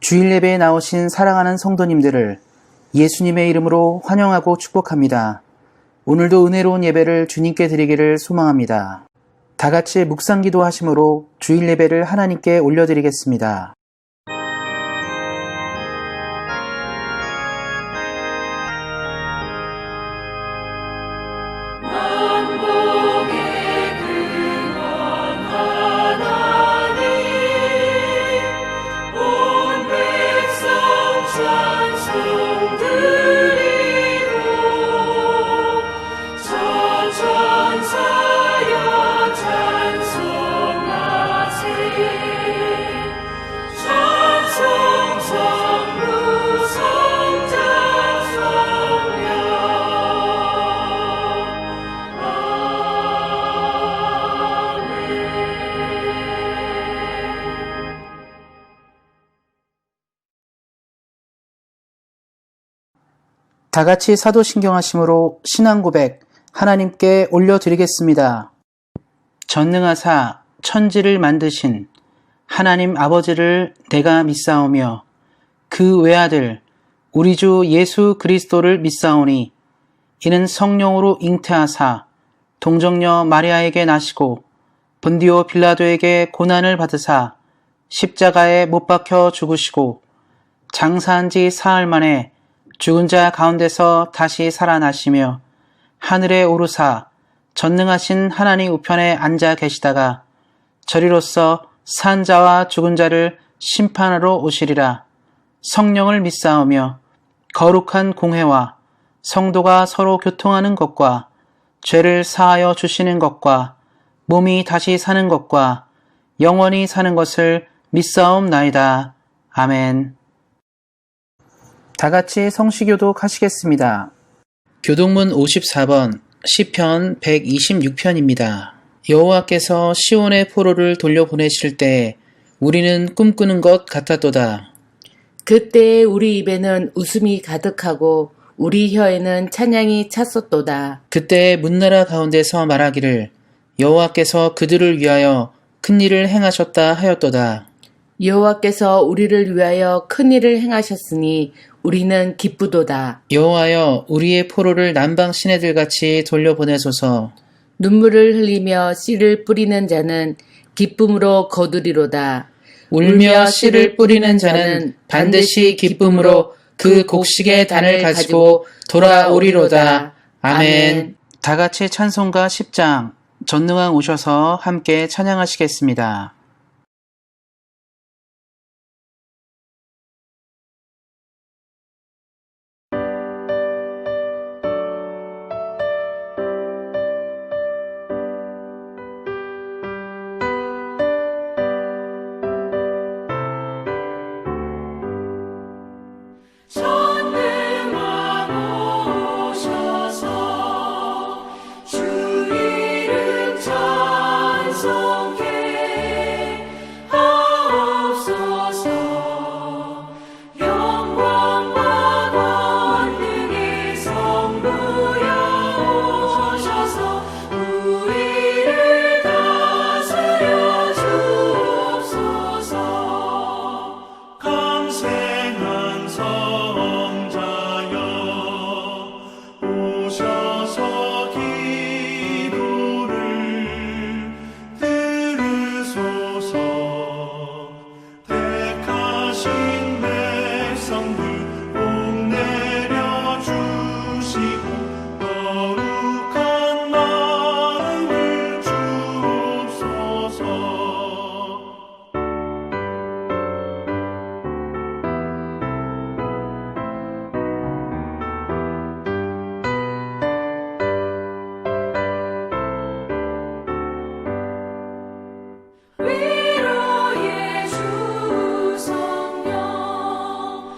주일 예배에 나오신 사랑하는 성도님들을 예수님의 이름으로 환영하고 축복합니다. 오늘도 은혜로운 예배를 주님께 드리기를 소망합니다. 다 같이 묵상기도 하심으로 주일 예배를 하나님께 올려드리겠습니다. 다 같이 사도신경 하심으로 신앙 고백 하나님께 올려드리겠습니다. 전능하사 천지를 만드신 하나님 아버지를 내가 믿사오며 그 외아들 우리 주 예수 그리스도를 믿사오니 이는 성령으로 잉태하사 동정녀 마리아에게 나시고 본디오 빌라도에게 고난을 받으사 십자가에 못 박혀 죽으시고 장사한 지 사흘 만에 죽은 자 가운데서 다시 살아나시며 하늘에 오르사 전능하신 하나님 우편에 앉아 계시다가 저리로서 산 자와 죽은 자를 심판하러 오시리라. 성령을 믿사오며 거룩한 공회와 성도가 서로 교통하는 것과 죄를 사하여 주시는 것과 몸이 다시 사는 것과 영원히 사는 것을 믿사옵나이다. 아멘. 다 같이 성시교독 하시겠습니다. 교독문 54번 시편 126편입니다. 여호와께서 시온의 포로를 돌려보내실 때 우리는 꿈꾸는 것 같았도다. 그때 우리 입에는 웃음이 가득하고 우리 혀에는 찬양이 찼었도다. 그때 문나라 가운데서 말하기를 여호와께서 그들을 위하여 큰 일을 행하셨다 하였도다. 여호와께서 우리를 위하여 큰 일을 행하셨으니 우리는 기쁘도다. 여호와여 우리의 포로를 남방 시내들같이 돌려보내소서. 눈물을 흘리며 씨를 뿌리는 자는 기쁨으로 거두리로다. 울며 씨를 뿌리는 자는 반드시 기쁨으로 그 곡식의 단을 가지고 돌아오리로다. 아멘. 다 같이 찬송가 10장 전능왕 오셔서 함께 찬양하시겠습니다. 위로의 주 성령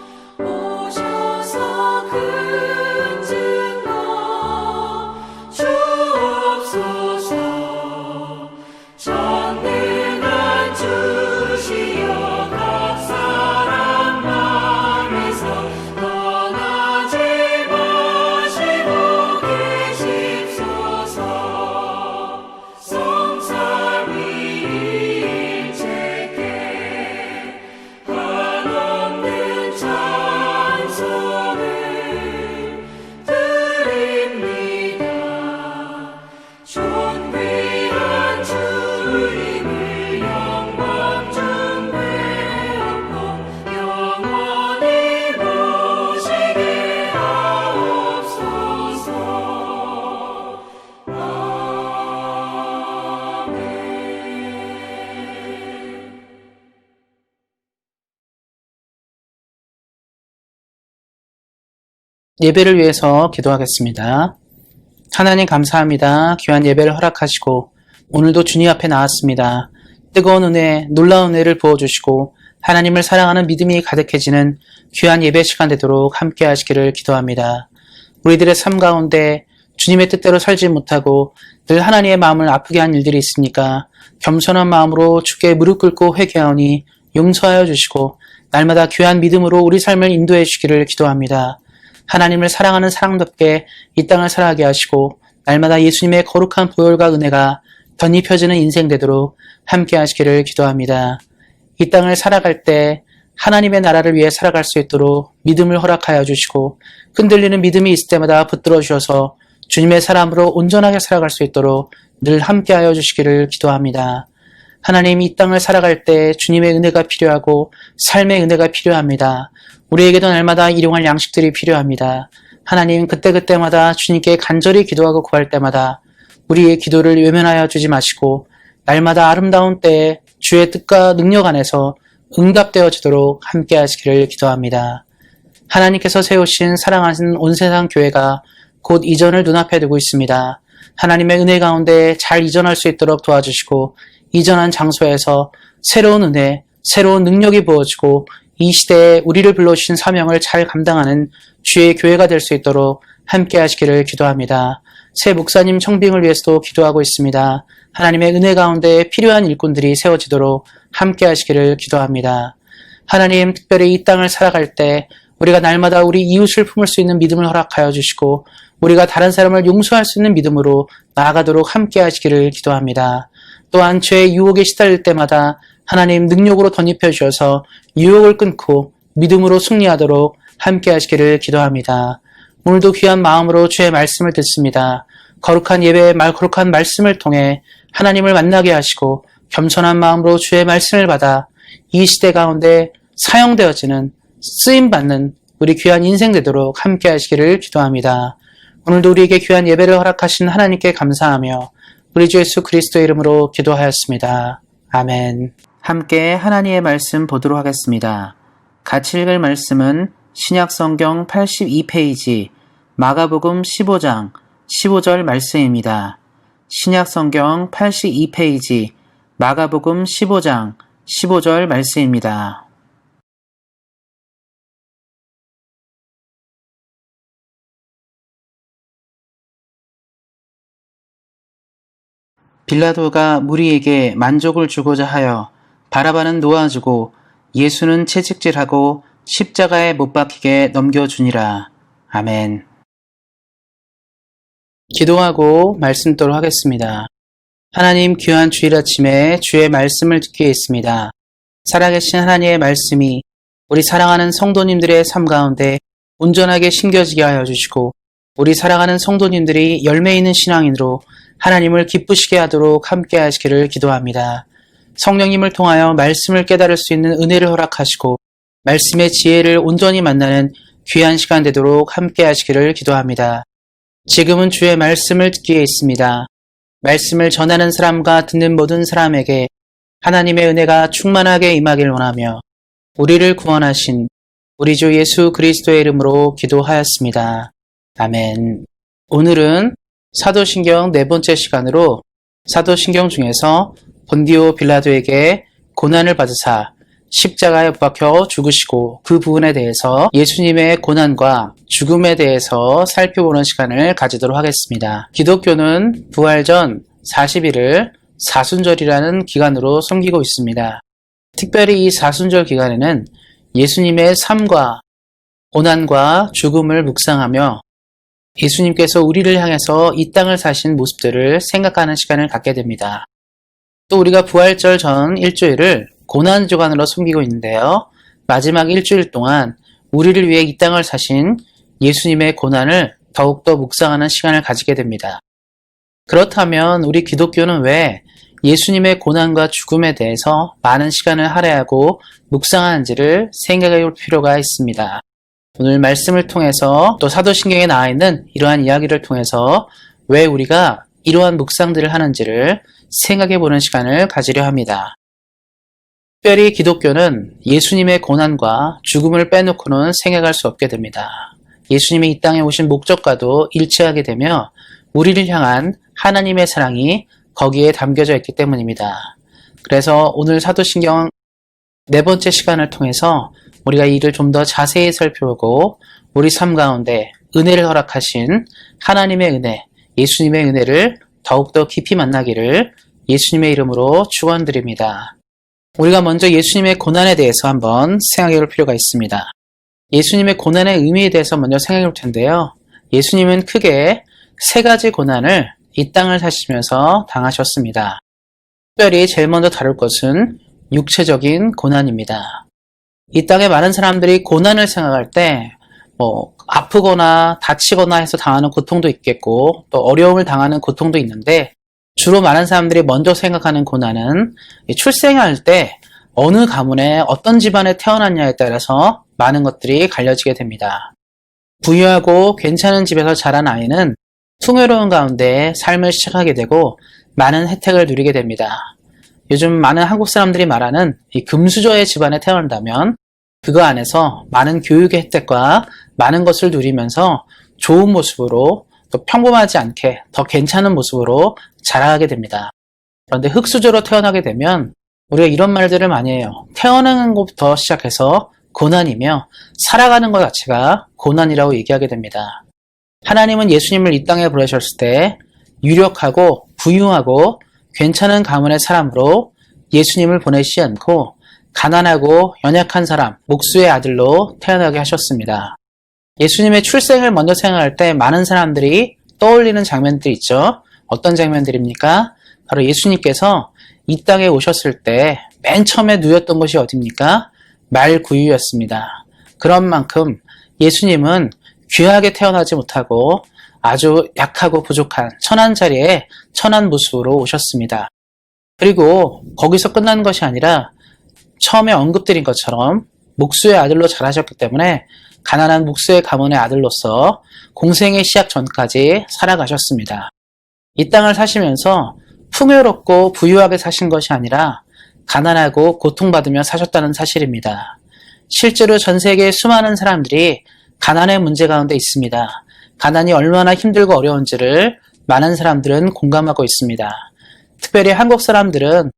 예배를 위해서 기도하겠습니다. 하나님 감사합니다. 귀한 예배를 허락하시고 오늘도 주님 앞에 나왔습니다. 뜨거운 은혜, 놀라운 은혜를 부어주시고 하나님을 사랑하는 믿음이 가득해지는 귀한 예배 시간 되도록 함께 하시기를 기도합니다. 우리들의 삶 가운데 주님의 뜻대로 살지 못하고 늘 하나님의 마음을 아프게 한 일들이 있으니까 겸손한 마음으로 주께 무릎 꿇고 회개하오니 용서하여 주시고 날마다 귀한 믿음으로 우리 삶을 인도해 주시기를 기도합니다. 하나님을 사랑하는 사랑답게 이 땅을 살아가게 하시고 날마다 예수님의 거룩한 보혈과 은혜가 덧입혀지는 인생 되도록 함께 하시기를 기도합니다. 이 땅을 살아갈 때 하나님의 나라를 위해 살아갈 수 있도록 믿음을 허락하여 주시고 흔들리는 믿음이 있을 때마다 붙들어 주셔서 주님의 사람으로 온전하게 살아갈 수 있도록 늘 함께하여 주시기를 기도합니다. 하나님, 이 땅을 살아갈 때 주님의 은혜가 필요하고 삶의 은혜가 필요합니다. 우리에게도 날마다 일용할 양식들이 필요합니다. 하나님, 그때그때마다 주님께 간절히 기도하고 구할 때마다 우리의 기도를 외면하여 주지 마시고 날마다 아름다운 때에 주의 뜻과 능력 안에서 응답되어지도록 함께 하시기를 기도합니다. 하나님께서 세우신 사랑하는 온 세상 교회가 곧 이전을 눈앞에 두고 있습니다. 하나님의 은혜 가운데 잘 이전할 수 있도록 도와주시고 이전한 장소에서 새로운 은혜, 새로운 능력이 부어지고 이 시대에 우리를 불러주신 사명을 잘 감당하는 주의 교회가 될 수 있도록 함께 하시기를 기도합니다. 새 목사님 청빙을 위해서도 기도하고 있습니다. 하나님의 은혜 가운데 필요한 일꾼들이 세워지도록 함께 하시기를 기도합니다. 하나님, 특별히 이 땅을 살아갈 때 우리가 날마다 우리 이웃을 품을 수 있는 믿음을 허락하여 주시고 우리가 다른 사람을 용서할 수 있는 믿음으로 나아가도록 함께 하시기를 기도합니다. 또한 죄의 유혹에 시달릴 때마다 하나님 능력으로 덧입혀 주셔서 유혹을 끊고 믿음으로 승리하도록 함께 하시기를 기도합니다. 오늘도 귀한 마음으로 주의 말씀을 듣습니다. 거룩한 예배의 거룩한 말씀을 통해 하나님을 만나게 하시고 겸손한 마음으로 주의 말씀을 받아 이 시대 가운데 사용되어지는 쓰임받는 우리 귀한 인생 되도록 함께 하시기를 기도합니다. 오늘도 우리에게 귀한 예배를 허락하신 하나님께 감사하며 우리 주 예수 그리스도의 이름으로 기도하였습니다. 아멘. 함께 하나님의 말씀 보도록 하겠습니다. 같이 읽을 말씀은 신약성경 82페이지 마가복음 15장 15절 말씀입니다. 신약성경 82페이지 마가복음 15장 15절 말씀입니다. 빌라도가 무리에게 만족을 주고자 하여 바라바는 놓아주고 예수는 채찍질하고 십자가에 못 박히게 넘겨주니라. 아멘. 기도하고 말씀 듣도록 하겠습니다. 하나님, 귀한 주일 아침에 주의 말씀을 듣기 위해 있습니다. 살아계신 하나님의 말씀이 우리 사랑하는 성도님들의 삶 가운데 온전하게 심겨지게 하여 주시고 우리 사랑하는 성도님들이 열매 있는 신앙인으로 하나님을 기쁘시게 하도록 함께 하시기를 기도합니다. 성령님을 통하여 말씀을 깨달을 수 있는 은혜를 허락하시고 말씀의 지혜를 온전히 만나는 귀한 시간 되도록 함께 하시기를 기도합니다. 지금은 주의 말씀을 듣기 위해 있습니다. 말씀을 전하는 사람과 듣는 모든 사람에게 하나님의 은혜가 충만하게 임하길 원하며 우리를 구원하신 우리 주 예수 그리스도의 이름으로 기도하였습니다. 아멘. 오늘은 사도신경 네 번째 시간으로 사도신경 중에서 본디오 빌라도에게 고난을 받으사 십자가에 못 박혀 죽으시고 그 부분에 대해서 예수님의 고난과 죽음에 대해서 살펴보는 시간을 가지도록 하겠습니다. 기독교는 부활 전 40일을 사순절이라는 기간으로 섬기고 있습니다. 특별히 이 사순절 기간에는 예수님의 삶과 고난과 죽음을 묵상하며 예수님께서 우리를 향해서 이 땅을 사신 모습들을 생각하는 시간을 갖게 됩니다. 또 우리가 부활절 전 일주일을 고난 주간으로 섬기고 있는데요. 마지막 일주일 동안 우리를 위해 이 땅을 사신 예수님의 고난을 더욱더 묵상하는 시간을 가지게 됩니다. 그렇다면 우리 기독교는 왜 예수님의 고난과 죽음에 대해서 많은 시간을 할애하고 묵상하는지를 생각해 볼 필요가 있습니다. 오늘 말씀을 통해서 또 사도신경에 나와 있는 이러한 이야기를 통해서 왜 우리가 이러한 묵상들을 하는지를 생각해 보는 시간을 가지려 합니다. 특별히 기독교는 예수님의 고난과 죽음을 빼놓고는 생각할 수 없게 됩니다. 예수님이 이 땅에 오신 목적과도 일치하게 되며 우리를 향한 하나님의 사랑이 거기에 담겨져 있기 때문입니다. 그래서 오늘 사도신경 네 번째 시간을 통해서 우리가 이 일을 좀 더 자세히 살펴보고 우리 삶 가운데 은혜를 허락하신 하나님의 은혜, 예수님의 은혜를 더욱더 깊이 만나기를 예수님의 이름으로 축원드립니다. 우리가 먼저 예수님의 고난에 대해서 한번 생각해 볼 필요가 있습니다. 예수님의 고난의 의미에 대해서 먼저 생각해 볼 텐데요. 예수님은 크게 세 가지 고난을 이 땅을 사시면서 당하셨습니다. 특별히 제일 먼저 다룰 것은 육체적인 고난입니다. 이 땅에 많은 사람들이 고난을 생각할 때 아프거나 다치거나 해서 당하는 고통도 있겠고 또 어려움을 당하는 고통도 있는데 주로 많은 사람들이 먼저 생각하는 고난은 출생할 때 어느 가문에 어떤 집안에 태어났냐에 따라서 많은 것들이 갈려지게 됩니다. 부유하고 괜찮은 집에서 자란 아이는 풍요로운 가운데 삶을 시작하게 되고 많은 혜택을 누리게 됩니다. 요즘 많은 한국 사람들이 말하는 이 금수저의 집안에 태어난다면 그거 안에서 많은 교육의 혜택과 많은 것을 누리면서 좋은 모습으로 또 평범하지 않게 더 괜찮은 모습으로 자라게 됩니다. 그런데 흙수저로 태어나게 되면 우리가 이런 말들을 많이 해요. 태어나는 것부터 시작해서 고난이며 살아가는 것 자체가 고난이라고 얘기하게 됩니다. 하나님은 예수님을 이 땅에 보내셨을 때 유력하고 부유하고 괜찮은 가문의 사람으로 예수님을 보내시지 않고 가난하고 연약한 사람, 목수의 아들로 태어나게 하셨습니다. 예수님의 출생을 먼저 생각할 때 많은 사람들이 떠올리는 장면들이 있죠. 어떤 장면들입니까? 바로 예수님께서 이 땅에 오셨을 때 맨 처음에 누웠던 곳이 어디입니까? 말구유였습니다. 그런 만큼 예수님은 귀하게 태어나지 못하고 아주 약하고 부족한 천한 자리에 천한 모습으로 오셨습니다. 그리고 거기서 끝나는 것이 아니라 처음에 언급드린 것처럼 목수의 아들로 자라셨기 때문에 가난한 목수의 가문의 아들로서 공생의 시작 전까지 살아가셨습니다. 이 땅을 사시면서 풍요롭고 부유하게 사신 것이 아니라 가난하고 고통받으며 사셨다는 사실입니다. 실제로 전 세계의 수많은 사람들이 가난의 문제 가운데 있습니다. 가난이 얼마나 힘들고 어려운지를 많은 사람들은 공감하고 있습니다. 특별히 한국 사람들은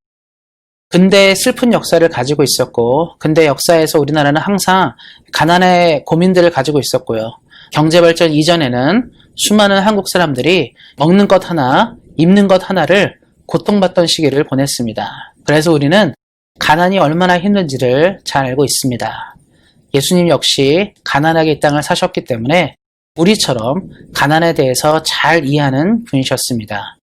근대의 슬픈 역사를 가지고 있었고 근대 역사에서 우리나라는 항상 가난의 고민들을 가지고 있었고요. 경제발전 이전에는 수많은 한국 사람들이 먹는 것 하나, 입는 것 하나를 고통받던 시기를 보냈습니다. 그래서 우리는 가난이 얼마나 힘든지를 잘 알고 있습니다. 예수님 역시 가난하게 이 땅을 사셨기 때문에 우리처럼 가난에 대해서 잘 이해하는 분이셨습니다.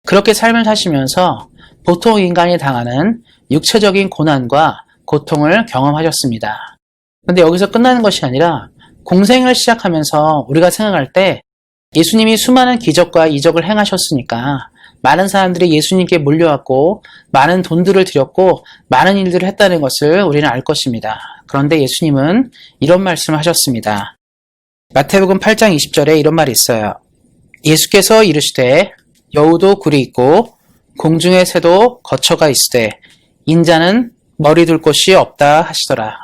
그렇게 삶을 사시면서 보통 인간이 당하는 육체적인 고난과 고통을 경험하셨습니다. 그런데 여기서 끝나는 것이 아니라 공생을 시작하면서 우리가 생각할 때 예수님이 수많은 기적과 이적을 행하셨으니까 많은 사람들이 예수님께 몰려왔고 많은 돈들을 들였고 많은 일들을 했다는 것을 우리는 알 것입니다. 그런데 예수님은 이런 말씀을 하셨습니다. 마태복음 8장 20절에 이런 말이 있어요. 예수께서 이르시되 여우도 굴이 있고 공중의 새도 거처가 있으되 인자는 머리 둘 곳이 없다 하시더라.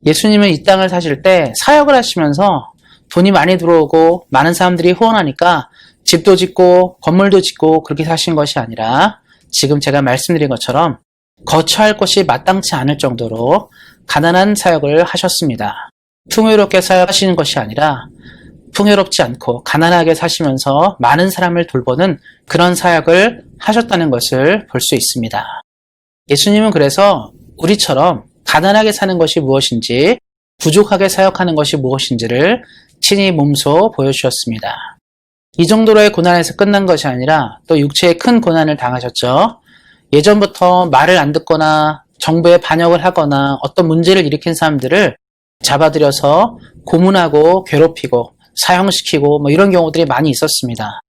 예수님은 이 땅을 사실 때 사역을 하시면서 돈이 많이 들어오고 많은 사람들이 후원하니까 집도 짓고 건물도 짓고 그렇게 사신 것이 아니라 지금 제가 말씀드린 것처럼 거처할 곳이 마땅치 않을 정도로 가난한 사역을 하셨습니다. 풍요롭게 사역하시는 것이 아니라 풍요롭지 않고 가난하게 사시면서 많은 사람을 돌보는 그런 사역을 하셨다는 것을 볼 수 있습니다. 예수님은 그래서 우리처럼 가난하게 사는 것이 무엇인지 부족하게 사역하는 것이 무엇인지를 친히 몸소 보여주셨습니다. 이 정도로의 고난에서 끝난 것이 아니라 또 육체의 큰 고난을 당하셨죠. 예전부터 말을 안 듣거나 정부에 반역을 하거나 어떤 문제를 일으킨 사람들을 잡아들여서 고문하고 괴롭히고 사형시키고 이런 경우들이 많이 있었습니다.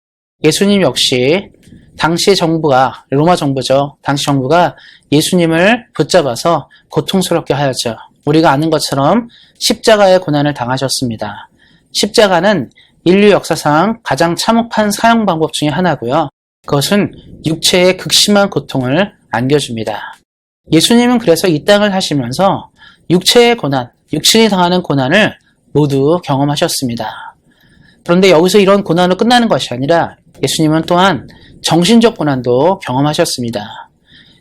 예수님 역시 당시 정부가 로마 정부죠. 당시 정부가 예수님을 붙잡아서 고통스럽게 하였죠. 우리가 아는 것처럼 십자가의 고난을 당하셨습니다. 십자가는 인류 역사상 가장 참혹한 사형 방법 중에 하나고요. 그것은 육체의 극심한 고통을 안겨줍니다. 예수님은 그래서 이 땅을 하시면서 육체의 고난, 육신이 당하는 고난을 모두 경험하셨습니다. 그런데 여기서 이런 고난으로 끝나는 것이 아니라 예수님은 또한 정신적 고난도 경험하셨습니다.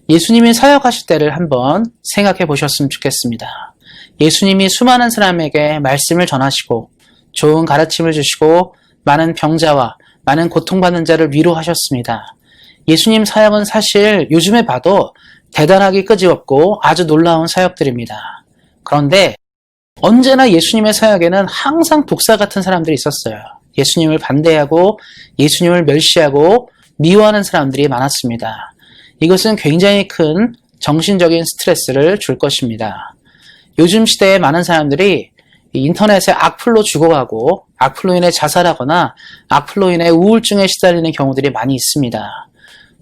예수님이 사역하실 때를 한번 생각해 보셨으면 좋겠습니다. 예수님이 수많은 사람에게 말씀을 전하시고 좋은 가르침을 주시고 많은 병자와 많은 고통받는 자를 위로하셨습니다. 예수님 사역은 사실 요즘에 봐도 대단하게 끄지없고 아주 놀라운 사역들입니다. 그런데 언제나 예수님의 사역에는 항상 독사 같은 사람들이 있었어요. 예수님을 반대하고 예수님을 멸시하고 미워하는 사람들이 많았습니다. 이것은 굉장히 큰 정신적인 스트레스를 줄 것입니다. 요즘 시대에 많은 사람들이 인터넷에 악플로 죽어가고 악플로 인해 자살하거나 악플로 인해 우울증에 시달리는 경우들이 많이 있습니다.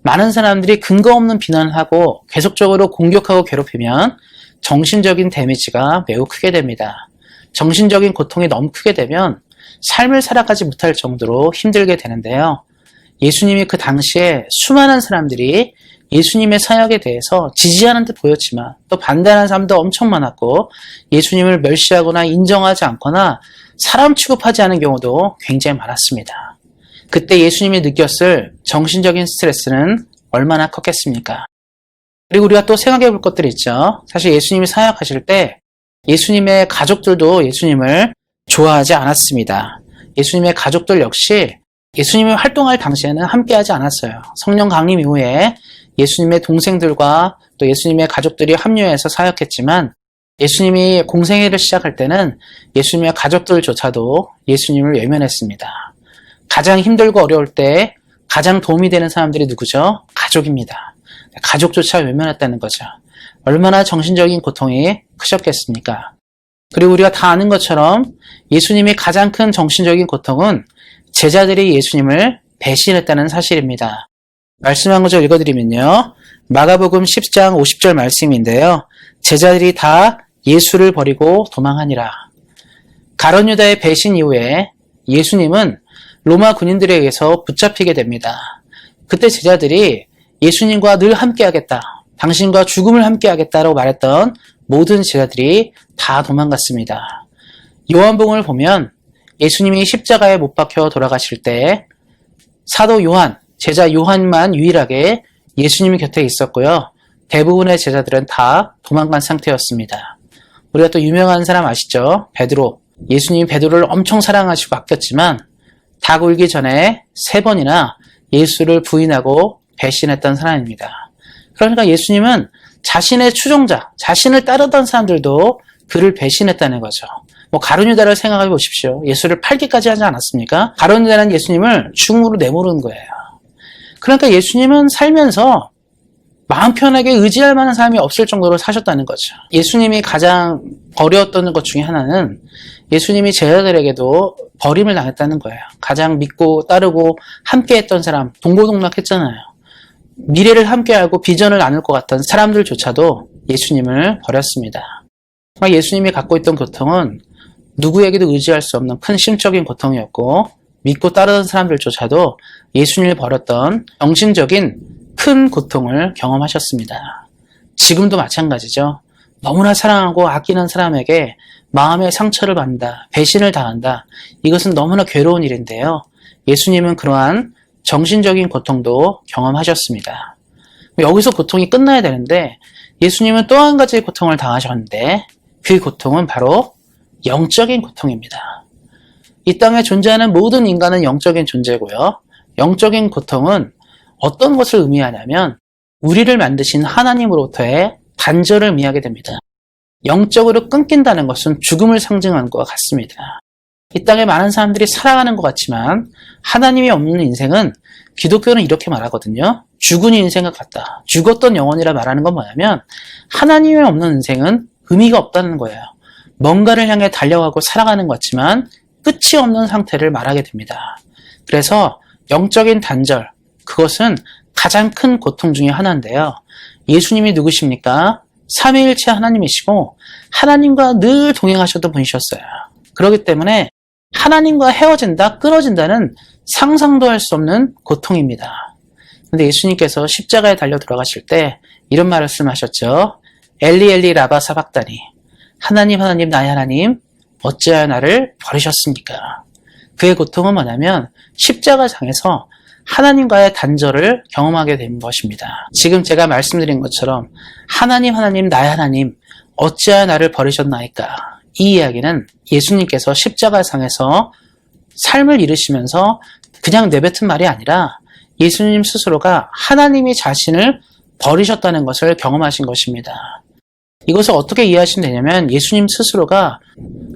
많은 사람들이 근거 없는 비난을 하고 계속적으로 공격하고 괴롭히면 정신적인 데미지가 매우 크게 됩니다. 정신적인 고통이 너무 크게 되면 삶을 살아가지 못할 정도로 힘들게 되는데요. 예수님이 그 당시에 수많은 사람들이 예수님의 사역에 대해서 지지하는 듯 보였지만 또 반대하는 사람도 엄청 많았고 예수님을 멸시하거나 인정하지 않거나 사람 취급하지 않은 경우도 굉장히 많았습니다. 그때 예수님이 느꼈을 정신적인 스트레스는 얼마나 컸겠습니까? 그리고 우리가 또 생각해 볼 것들이 있죠. 사실 예수님이 사역하실 때 예수님의 가족들도 예수님을 좋아하지 않았습니다. 예수님의 가족들 역시 예수님이 활동할 당시에는 함께하지 않았어요. 성령 강림 이후에 예수님의 동생들과 또 예수님의 가족들이 합류해서 사역했지만 예수님이 공생애를 시작할 때는 예수님의 가족들조차도 예수님을 외면했습니다. 가장 힘들고 어려울 때 가장 도움이 되는 사람들이 누구죠? 가족입니다. 가족조차 외면했다는 거죠. 얼마나 정신적인 고통이 크셨겠습니까? 그리고 우리가 다 아는 것처럼 예수님이 가장 큰 정신적인 고통은 제자들이 예수님을 배신했다는 사실입니다. 말씀 한 구절 읽어드리면요. 마가복음 10장 50절 말씀인데요. 제자들이 다 예수를 버리고 도망하니라. 가룟 유다의 배신 이후에 예수님은 로마 군인들에 의해서 붙잡히게 됩니다. 그때 제자들이 예수님과 늘 함께하겠다. 당신과 죽음을 함께하겠다라고 말했던 모든 제자들이 다 도망갔습니다. 요한복음을 보면 예수님이 십자가에 못 박혀 돌아가실 때 사도 요한, 제자 요한만 유일하게 예수님 곁에 있었고요. 대부분의 제자들은 다 도망간 상태였습니다. 우리가 또 유명한 사람 아시죠? 베드로. 예수님이 베드로를 엄청 사랑하시고 아꼈지만 닭 울기 전에 3번이나 예수를 부인하고 배신했던 사람입니다. 그러니까 예수님은 자신의 추종자, 자신을 따르던 사람들도 그를 배신했다는 거죠. 가룟 유다를 생각해 보십시오. 예수를 팔기까지 하지 않았습니까? 가룟 유다는 예수님을 죽음으로 내모르는 거예요. 그러니까 예수님은 살면서 마음 편하게 의지할 만한 사람이 없을 정도로 사셨다는 거죠. 예수님이 가장 어려웠던 것 중에 하나는 예수님이 제자들에게도 버림을 당했다는 거예요. 가장 믿고 따르고 함께했던 사람, 동고동락했잖아요. 미래를 함께하고 비전을 나눌 것 같던 사람들조차도 예수님을 버렸습니다. 예수님이 갖고 있던 고통은 누구에게도 의지할 수 없는 큰 심적인 고통이었고 믿고 따르던 사람들조차도 예수님을 버렸던 정신적인 큰 고통을 경험하셨습니다. 지금도 마찬가지죠. 너무나 사랑하고 아끼는 사람에게 마음의 상처를 받는다, 배신을 당한다. 이것은 너무나 괴로운 일인데요. 예수님은 그러한 정신적인 고통도 경험하셨습니다. 여기서 고통이 끝나야 되는데 예수님은 또 한 가지 고통을 당하셨는데 그 고통은 바로 영적인 고통입니다. 이 땅에 존재하는 모든 인간은 영적인 존재고요. 영적인 고통은 어떤 것을 의미하냐면 우리를 만드신 하나님으로부터의 단절을 의미하게 됩니다. 영적으로 끊긴다는 것은 죽음을 상징하는 것과 같습니다. 이 땅에 많은 사람들이 살아가는 것 같지만 하나님이 없는 인생은 기독교는 이렇게 말하거든요. 죽은 인생과 같다. 죽었던 영혼이라 말하는 건 뭐냐면 하나님이 없는 인생은 의미가 없다는 거예요. 뭔가를 향해 달려가고 살아가는 것 같지만 끝이 없는 상태를 말하게 됩니다. 그래서 영적인 단절, 그것은 가장 큰 고통 중에 하나인데요. 예수님이 누구십니까? 삼위일체 하나님이시고 하나님과 늘 동행하셨던 분이셨어요. 그렇기 때문에 하나님과 헤어진다, 끊어진다는 상상도 할 수 없는 고통입니다. 그런데 예수님께서 십자가에 달려 돌아가실 때 이런 말씀하셨죠. 엘리 엘리 라바 사박다니. 하나님 하나님 나의 하나님 어찌하여 나를 버리셨습니까? 그의 고통은 뭐냐면 십자가상에서 하나님과의 단절을 경험하게 된 것입니다. 지금 제가 말씀드린 것처럼 하나님 나의 하나님 어찌하여 나를 버리셨나이까? 이 이야기는 예수님께서 십자가상에서 삶을 이루시면서 그냥 내뱉은 말이 아니라 예수님 스스로가 하나님이 자신을 버리셨다는 것을 경험하신 것입니다. 이것을 어떻게 이해하시면 되냐면 예수님 스스로가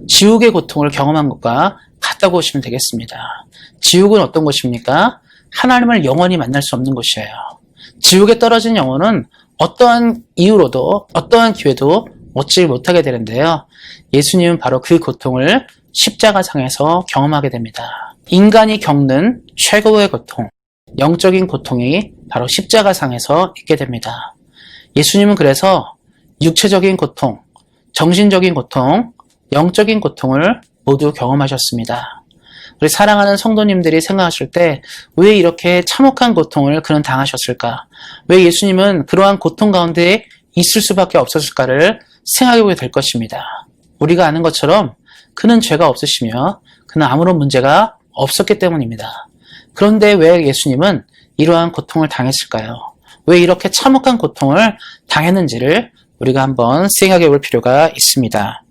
지옥의 고통을 경험한 것과 같다고 보시면 되겠습니다. 지옥은 어떤 곳입니까? 하나님을 영원히 만날 수 없는 곳이에요. 지옥에 떨어진 영혼은 어떠한 이유로도 어떠한 기회도 얻지 못하게 되는데요. 예수님은 바로 그 고통을 십자가상에서 경험하게 됩니다. 인간이 겪는 최고의 고통, 영적인 고통이 바로 십자가상에서 있게 됩니다. 예수님은 그래서 육체적인 고통, 정신적인 고통, 영적인 고통을 모두 경험하셨습니다. 우리 사랑하는 성도님들이 생각하실 때 왜 이렇게 참혹한 고통을 그는 당하셨을까? 왜 예수님은 그러한 고통 가운데 있을 수밖에 없었을까를 생각해보게 될 것입니다. 우리가 아는 것처럼 그는 죄가 없으시며 그는 아무런 문제가 없었기 때문입니다. 그런데 왜 예수님은 이러한 고통을 당했을까요? 왜 이렇게 참혹한 고통을 당했는지를 우리가 한번 생각해 볼 필요가 있습니다.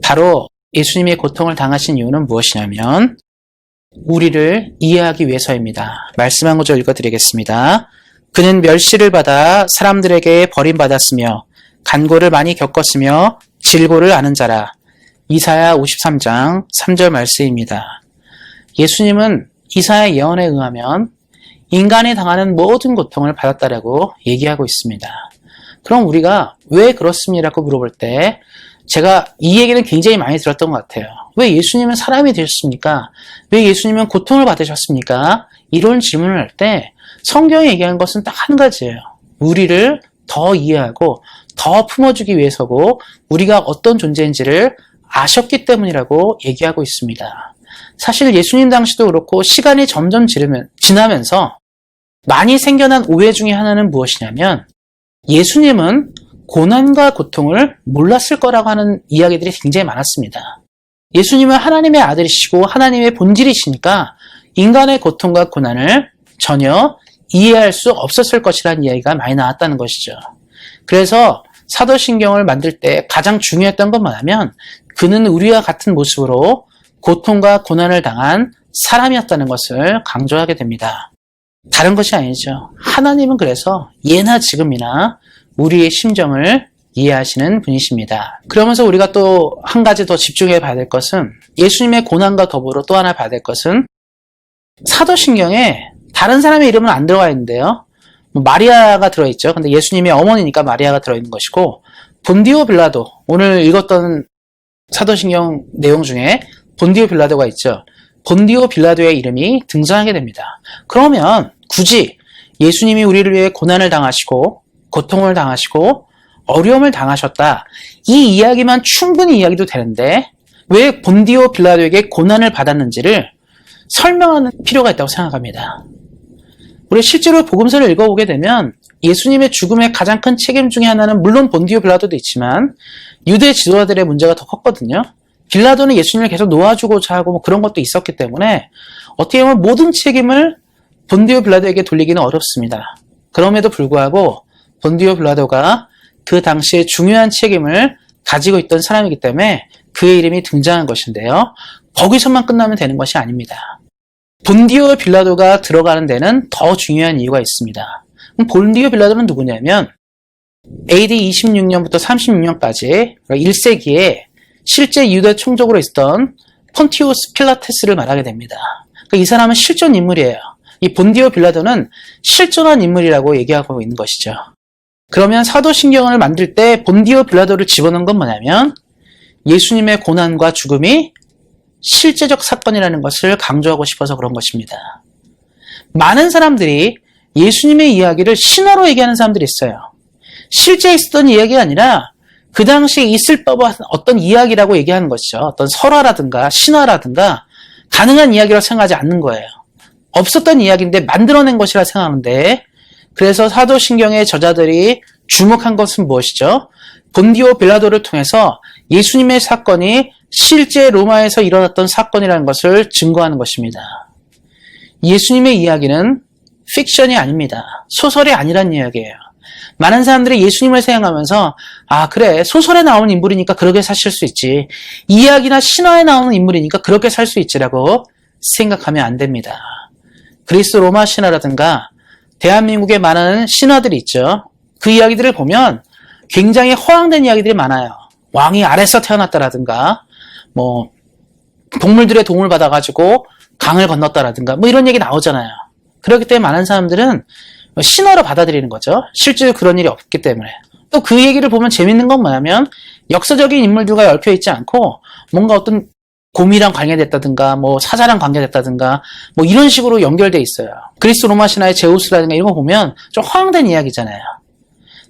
바로 예수님의 고통을 당하신 이유는 무엇이냐면 우리를 이해하기 위해서입니다. 말씀 한 구절 읽어드리겠습니다. 그는 멸시를 받아 사람들에게 버림받았으며 간고를 많이 겪었으며 질고를 아는 자라. 이사야 53장 3절 말씀입니다. 예수님은 이사야 예언에 의하면 인간이 당하는 모든 고통을 받았다라고 얘기하고 있습니다. 그럼 우리가 왜 그렇습니다라고 물어볼 때 제가 이 얘기는 굉장히 많이 들었던 것 같아요. 왜 예수님은 사람이 되셨습니까? 왜 예수님은 고통을 받으셨습니까? 이런 질문을 할 때 성경이 얘기하는 것은 딱 한 가지예요. 우리를 더 이해하고 더 품어주기 위해서고 우리가 어떤 존재인지를 아셨기 때문이라고 얘기하고 있습니다. 사실 예수님 당시도 그렇고 시간이 점점 지나면서 많이 생겨난 오해 중에 하나는 무엇이냐면 예수님은 고난과 고통을 몰랐을 거라고 하는 이야기들이 굉장히 많았습니다. 예수님은 하나님의 아들이시고 하나님의 본질이시니까 인간의 고통과 고난을 전혀 이해할 수 없었을 것이라는 이야기가 많이 나왔다는 것이죠. 그래서 사도신경을 만들 때 가장 중요했던 건 뭐냐면 그는 우리와 같은 모습으로 고통과 고난을 당한 사람이었다는 것을 강조하게 됩니다. 다른 것이 아니죠. 하나님은 그래서 예나 지금이나 우리의 심정을 이해하시는 분이십니다. 그러면서 우리가 또 한 가지 더 집중해 봐야 될 것은 예수님의 고난과 더불어 또 하나 봐야 될 것은 사도신경에 다른 사람의 이름은 안 들어가 있는데요. 마리아가 들어있죠. 근데 예수님의 어머니니까 마리아가 들어있는 것이고 본디오 빌라도 오늘 읽었던 사도신경 내용 중에 본디오 빌라도가 있죠. 본디오 빌라도의 이름이 등장하게 됩니다. 그러면 굳이 예수님이 우리를 위해 고난을 당하시고 고통을 당하시고 어려움을 당하셨다. 이 이야기만 충분히 이야기도 되는데 왜 본디오 빌라도에게 고난을 받았는지를 설명하는 필요가 있다고 생각합니다. 우리 실제로 복음서를 읽어보게 되면 예수님의 죽음의 가장 큰 책임 중에 하나는 물론 본디오 빌라도도 있지만 유대 지도자들의 문제가 더 컸거든요. 빌라도는 예수님을 계속 놓아주고자 하고 뭐 그런 것도 있었기 때문에 어떻게 보면 모든 책임을 본디오 빌라도에게 돌리기는 어렵습니다. 그럼에도 불구하고 본디오 빌라도가 그 당시에 중요한 책임을 가지고 있던 사람이기 때문에 그의 이름이 등장한 것인데요. 거기서만 끝나면 되는 것이 아닙니다. 본디오 빌라도가 들어가는 데는 더 중요한 이유가 있습니다. 본디오 빌라도는 누구냐면 AD 26년부터 36년까지 1세기에 실제 유대 총독으로 있었던 폰티우스 필라테스를 말하게 됩니다. 이 사람은 실존 인물이에요. 이 본디오 빌라도는 실존한 인물이라고 얘기하고 있는 것이죠. 그러면 사도신경을 만들 때 본디오 빌라도를 집어넣은 건 뭐냐면 예수님의 고난과 죽음이 실제적 사건이라는 것을 강조하고 싶어서 그런 것입니다. 많은 사람들이 예수님의 이야기를 신화로 얘기하는 사람들이 있어요. 실제 있었던 이야기가 아니라 그 당시에 있을 법한 어떤 이야기라고 얘기하는 것이죠. 어떤 설화라든가 신화라든가 가능한 이야기라고 생각하지 않는 거예요. 없었던 이야기인데 만들어낸 것이라 생각하는데 그래서 사도신경의 저자들이 주목한 것은 무엇이죠? 본디오 빌라도를 통해서 예수님의 사건이 실제 로마에서 일어났던 사건이라는 것을 증거하는 것입니다. 예수님의 이야기는 픽션이 아닙니다. 소설이 아니란 이야기예요. 많은 사람들이 예수님을 생각하면서 그래 소설에 나오는 인물이니까 그렇게 사실 수 있지. 이야기나 신화에 나오는 인물이니까 그렇게 살 수 있지라고 생각하면 안 됩니다. 그리스 로마 신화라든가 대한민국의 많은 신화들이 있죠. 그 이야기들을 보면 굉장히 허황된 이야기들이 많아요. 왕이 아래서 태어났다라든가 동물들의 도움을 받아가지고 강을 건넜다라든가 이런 얘기 나오잖아요. 그렇기 때문에 많은 사람들은 신화로 받아들이는 거죠. 실제로 그런 일이 없기 때문에. 또 그 얘기를 보면 재밌는 건 뭐냐면 역사적인 인물들과 얽혀 있지 않고 뭔가 어떤 곰이랑 관계됐다든가 사자랑 관계됐다든가 이런 식으로 연결돼 있어요. 그리스 로마 신화의 제우스라든가 이런 거 보면 좀 허황된 이야기잖아요.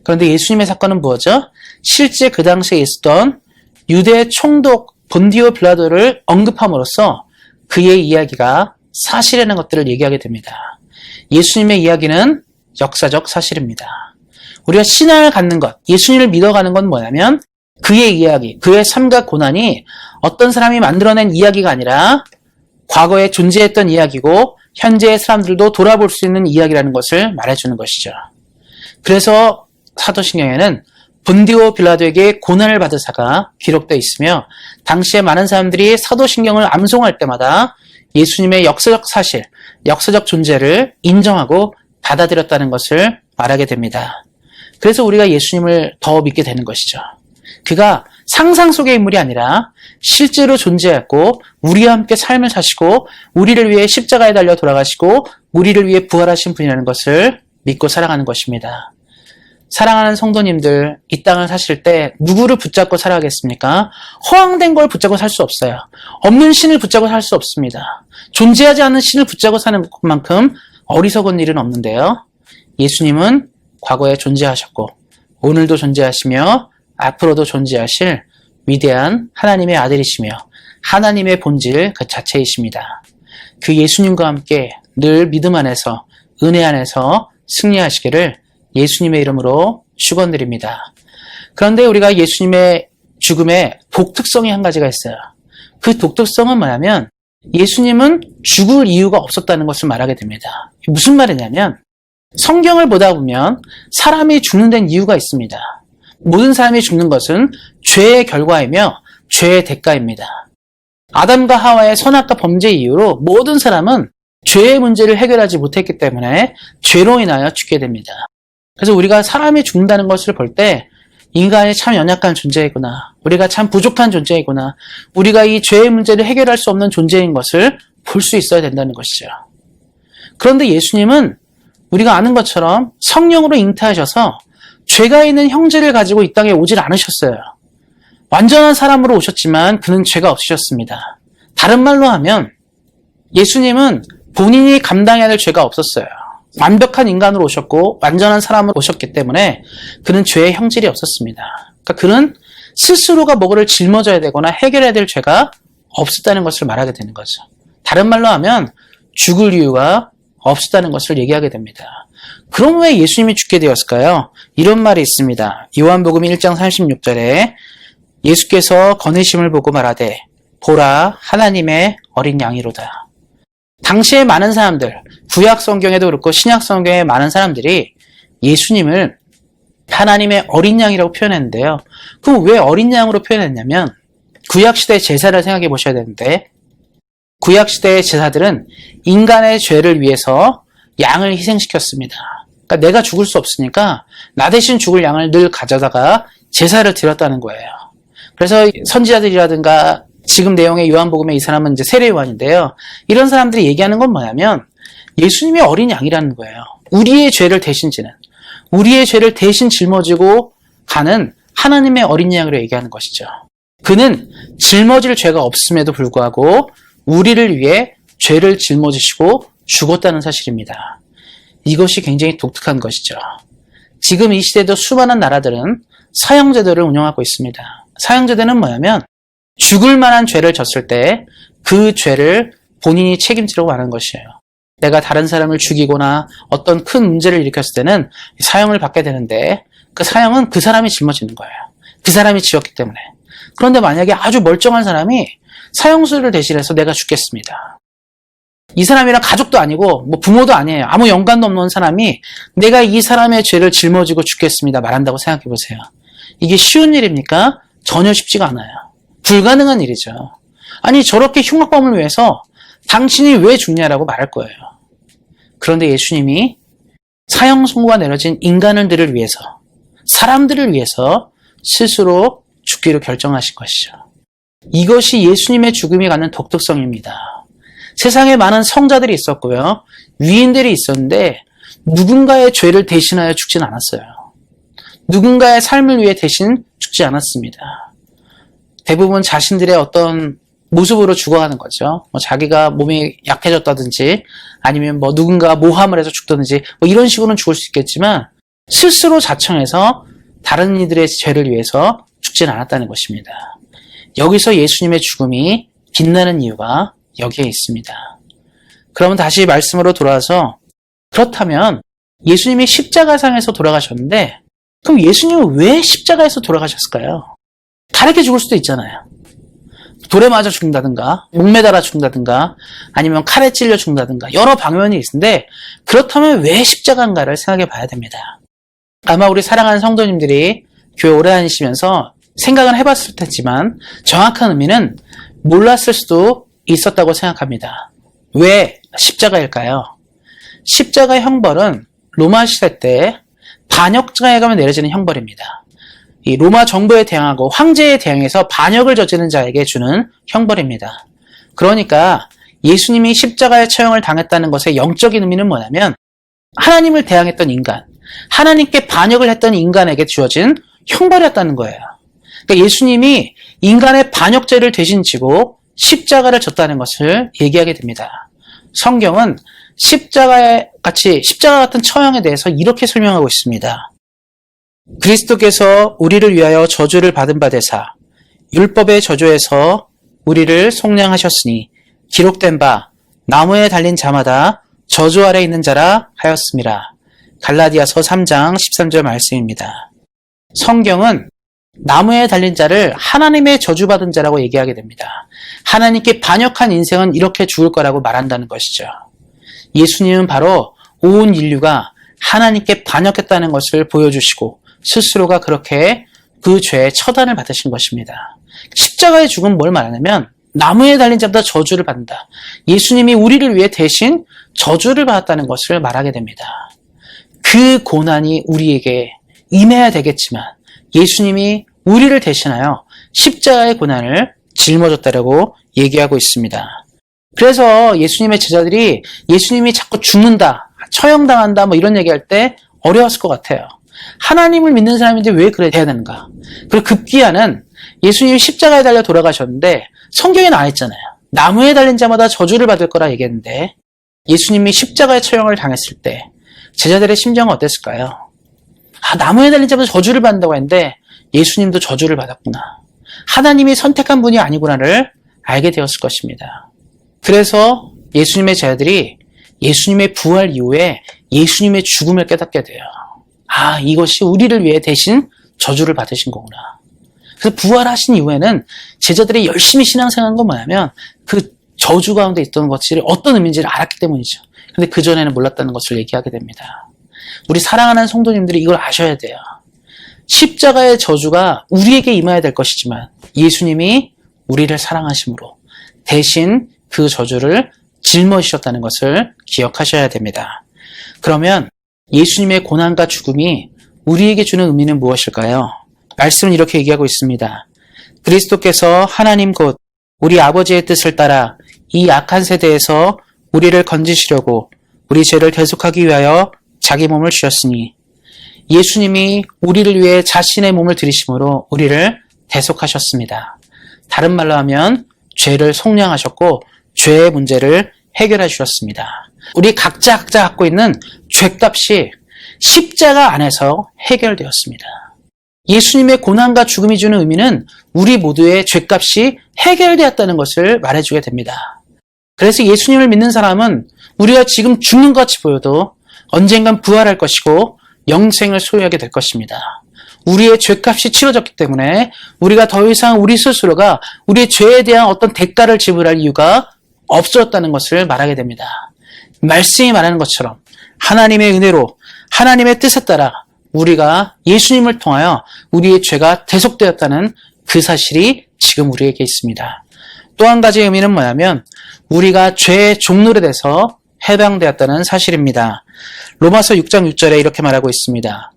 그런데 예수님의 사건은 뭐죠? 실제 그 당시에 있었던 유대 총독 본디오 빌라도를 언급함으로써 그의 이야기가 사실이라는 것들을 얘기하게 됩니다. 예수님의 이야기는 역사적 사실입니다. 우리가 신앙을 갖는 것, 예수님을 믿어가는 건 뭐냐면 그의 이야기, 그의 삶과 고난이 어떤 사람이 만들어낸 이야기가 아니라 과거에 존재했던 이야기고 현재의 사람들도 돌아볼 수 있는 이야기라는 것을 말해주는 것이죠. 그래서 사도신경에는 본디오 빌라도에게 고난을 받으사가 기록되어 있으며 당시에 많은 사람들이 사도신경을 암송할 때마다 예수님의 역사적 사실, 역사적 존재를 인정하고 받아들였다는 것을 말하게 됩니다. 그래서 우리가 예수님을 더 믿게 되는 것이죠. 그가 상상 속의 인물이 아니라 실제로 존재했고 우리와 함께 삶을 사시고 우리를 위해 십자가에 달려 돌아가시고 우리를 위해 부활하신 분이라는 것을 믿고 살아가는 것입니다. 사랑하는 성도님들, 이 땅을 사실 때 누구를 붙잡고 살아가겠습니까? 허황된 걸 붙잡고 살 수 없어요. 없는 신을 붙잡고 살 수 없습니다. 존재하지 않는 신을 붙잡고 사는 것만큼 어리석은 일은 없는데요. 예수님은 과거에 존재하셨고 오늘도 존재하시며 앞으로도 존재하실 위대한 하나님의 아들이시며 하나님의 본질 그 자체이십니다. 그 예수님과 함께 늘 믿음 안에서 은혜 안에서 승리하시기를 예수님의 이름으로 축원드립니다. 그런데 우리가 예수님의 죽음의 독특성이 한 가지가 있어요. 그 독특성은 뭐냐면 예수님은 죽을 이유가 없었다는 것을 말하게 됩니다. 무슨 말이냐면 성경을 보다 보면 사람이 죽는 데는 이유가 있습니다. 모든 사람이 죽는 것은 죄의 결과이며 죄의 대가입니다. 아담과 하와의 선악과 범죄 이후로 모든 사람은 죄의 문제를 해결하지 못했기 때문에 죄로 인하여 죽게 됩니다. 그래서 우리가 사람이 죽는다는 것을 볼 때 인간이 참 연약한 존재이구나. 우리가 참 부족한 존재이구나. 우리가 이 죄의 문제를 해결할 수 없는 존재인 것을 볼 수 있어야 된다는 것이죠. 그런데 예수님은 우리가 아는 것처럼 성령으로 잉태하셔서 죄가 있는 형제를 가지고 이 땅에 오질 않으셨어요. 완전한 사람으로 오셨지만 그는 죄가 없으셨습니다. 다른 말로 하면 예수님은 본인이 감당해야 될 죄가 없었어요. 완벽한 인간으로 오셨고 완전한 사람으로 오셨기 때문에 그는 죄의 형질이 없었습니다. 그러니까 그는 스스로가 뭐를 짊어져야 되거나 해결해야 될 죄가 없었다는 것을 말하게 되는 거죠. 다른 말로 하면 죽을 이유가 없었다는 것을 얘기하게 됩니다. 그럼 왜 예수님이 죽게 되었을까요? 이런 말이 있습니다. 요한복음 1장 36절에 예수께서 거느심을 보고 말하되 보라 하나님의 어린 양이로다. 당시에 많은 사람들, 구약 성경에도 그렇고 신약 성경에 많은 사람들이 예수님을 하나님의 어린 양이라고 표현했는데요. 그럼 왜 어린 양으로 표현했냐면 구약 시대의 제사를 생각해 보셔야 되는데 구약 시대의 제사들은 인간의 죄를 위해서 양을 희생시켰습니다. 그러니까 내가 죽을 수 없으니까 나 대신 죽을 양을 늘 가져다가 제사를 드렸다는 거예요. 그래서 선지자들이라든가 지금 내용의 요한복음의 이 사람은 이제 세례 요한인데요. 이런 사람들이 얘기하는 건 뭐냐면 예수님이 어린 양이라는 거예요. 우리의 죄를 대신 지는, 우리의 죄를 대신 짊어지고 가는 하나님의 어린 양으로 얘기하는 것이죠. 그는 짊어질 죄가 없음에도 불구하고 우리를 위해 죄를 짊어지시고 죽었다는 사실입니다. 이것이 굉장히 독특한 것이죠. 지금 이 시대도 수많은 나라들은 사형제도를 운영하고 있습니다. 사형제도는 뭐냐면 죽을 만한 죄를 졌을 때 그 죄를 본인이 책임지려고 하는 것이에요. 내가 다른 사람을 죽이거나 어떤 큰 문제를 일으켰을 때는 사형을 받게 되는데 그 사형은 그 사람이 짊어지는 거예요. 그 사람이 지었기 때문에. 그런데 만약에 아주 멀쩡한 사람이 사형수를 대신해서 내가 죽겠습니다. 이 사람이랑 가족도 아니고 뭐 부모도 아니에요. 아무 연관도 없는 사람이 내가 이 사람의 죄를 짊어지고 죽겠습니다 말한다고 생각해 보세요. 이게 쉬운 일입니까? 전혀 쉽지가 않아요. 불가능한 일이죠. 아니 저렇게 흉악범을 위해서 당신이 왜 죽냐라고 말할 거예요. 그런데 예수님이 사형 선고가 내려진 인간들을 위해서, 사람들을 위해서 스스로 죽기로 결정하신 것이죠. 이것이 예수님의 죽음이 갖는 독특성입니다. 세상에 많은 성자들이 있었고요. 위인들이 있었는데 누군가의 죄를 대신하여 죽진 않았어요. 누군가의 삶을 위해 대신 죽지 않았습니다. 대부분 자신들의 어떤 모습으로 죽어가는 거죠. 뭐 자기가 몸이 약해졌다든지 아니면 뭐 누군가 모함을 해서 죽다든지 뭐 이런 식으로는 죽을 수 있겠지만 스스로 자청해서 다른 이들의 죄를 위해서 죽진 않았다는 것입니다. 여기서 예수님의 죽음이 빛나는 이유가 여기에 있습니다. 그러면 다시 말씀으로 돌아와서 그렇다면 예수님이 십자가상에서 돌아가셨는데 그럼 예수님은 왜 십자가에서 돌아가셨을까요? 다르게 죽을 수도 있잖아요. 돌에 맞아 죽는다든가 목매달아 죽는다든가 아니면 칼에 찔려 죽는다든가 여러 방면이 있는데 그렇다면 왜 십자가인가를 생각해 봐야 됩니다. 아마 우리 사랑하는 성도님들이 교회 오래 다니시면서 생각은 해봤을 테지만 정확한 의미는 몰랐을 수도 있었다고 생각합니다. 왜 십자가일까요? 십자가의 형벌은 로마 시대 때 반역자에 가면 내려지는 형벌입니다. 이 로마 정부에 대항하고 황제에 대항해서 반역을 저지른 자에게 주는 형벌입니다. 그러니까 예수님이 십자가의 처형을 당했다는 것의 영적인 의미는 뭐냐면 하나님을 대항했던 인간, 하나님께 반역을 했던 인간에게 주어진 형벌이었다는 거예요. 그러니까 예수님이 인간의 반역죄를 대신 지고 십자가를 졌다는 것을 얘기하게 됩니다. 성경은 십자가 같은 처형에 대해서 이렇게 설명하고 있습니다. 그리스도께서 우리를 위하여 저주를 받은 바 되사 율법의 저주에서 우리를 속량하셨으니 기록된 바 나무에 달린 자마다 저주 아래 있는 자라 하였습니다. 갈라디아서 3장 13절 말씀입니다. 성경은 나무에 달린 자를 하나님의 저주받은 자라고 얘기하게 됩니다. 하나님께 반역한 인생은 이렇게 죽을 거라고 말한다는 것이죠. 예수님은 바로 온 인류가 하나님께 반역했다는 것을 보여주시고 스스로가 그렇게 그 죄의 처단을 받으신 것입니다. 십자가의 죽음은 뭘 말하냐면 나무에 달린 자보다 저주를 받는다. 예수님이 우리를 위해 대신 저주를 받았다는 것을 말하게 됩니다. 그 고난이 우리에게 임해야 되겠지만 예수님이 우리를 대신하여 십자가의 고난을 짊어졌다라고 얘기하고 있습니다. 그래서 예수님의 제자들이 예수님이 자꾸 죽는다, 처형당한다 뭐 이런 얘기할 때 어려웠을 것 같아요. 하나님을 믿는 사람인데 왜 그래야 되는가? 그리고 급기야는 예수님이 십자가에 달려 돌아가셨는데 성경에는 안 했잖아요. 나무에 달린 자마다 저주를 받을 거라 얘기했는데 예수님이 십자가의 처형을 당했을 때 제자들의 심정은 어땠을까요? 나무에 달린 자마다 저주를 받는다고 했는데 예수님도 저주를 받았구나. 하나님이 선택한 분이 아니구나를 알게 되었을 것입니다. 그래서 예수님의 제자들이 예수님의 부활 이후에 예수님의 죽음을 깨닫게 돼요. 이것이 우리를 위해 대신 저주를 받으신 거구나. 그래서 부활하신 이후에는 제자들이 열심히 신앙생활한 건 뭐냐면 그 저주 가운데 있던 것들이 어떤 의미인지를 알았기 때문이죠. 근데 그전에는 몰랐다는 것을 얘기하게 됩니다. 우리 사랑하는 성도님들이 이걸 아셔야 돼요. 십자가의 저주가 우리에게 임해야 될 것이지만 예수님이 우리를 사랑하심으로 대신 그 저주를 짊어지셨다는 것을 기억하셔야 됩니다. 그러면 예수님의 고난과 죽음이 우리에게 주는 의미는 무엇일까요? 말씀은 이렇게 얘기하고 있습니다. 그리스도께서 하나님 곧 우리 아버지의 뜻을 따라 이 악한 세대에서 우리를 건지시려고 우리 죄를 대속하기 위하여 자기 몸을 주셨으니 예수님이 우리를 위해 자신의 몸을 들이심으로 우리를 대속하셨습니다. 다른 말로 하면 죄를 속량하셨고 죄의 문제를 해결해 주셨습니다. 우리 각자 갖고 있는 죄값이 십자가 안에서 해결되었습니다. 예수님의 고난과 죽음이 주는 의미는 우리 모두의 죄값이 해결되었다는 것을 말해주게 됩니다. 그래서 예수님을 믿는 사람은 우리가 지금 죽는 것 같이 보여도 언젠간 부활할 것이고 영생을 소유하게 될 것입니다. 우리의 죄값이 치러졌기 때문에 우리가 더 이상 우리 스스로가 우리의 죄에 대한 어떤 대가를 지불할 이유가 없어졌다는 것을 말하게 됩니다. 말씀이 말하는 것처럼 하나님의 은혜로 하나님의 뜻에 따라 우리가 예수님을 통하여 우리의 죄가 대속되었다는 그 사실이 지금 우리에게 있습니다. 또 한 가지 의미는 뭐냐면 우리가 죄의 종노릇에서 해방되었다는 사실입니다. 로마서 6장 6절에 이렇게 말하고 있습니다.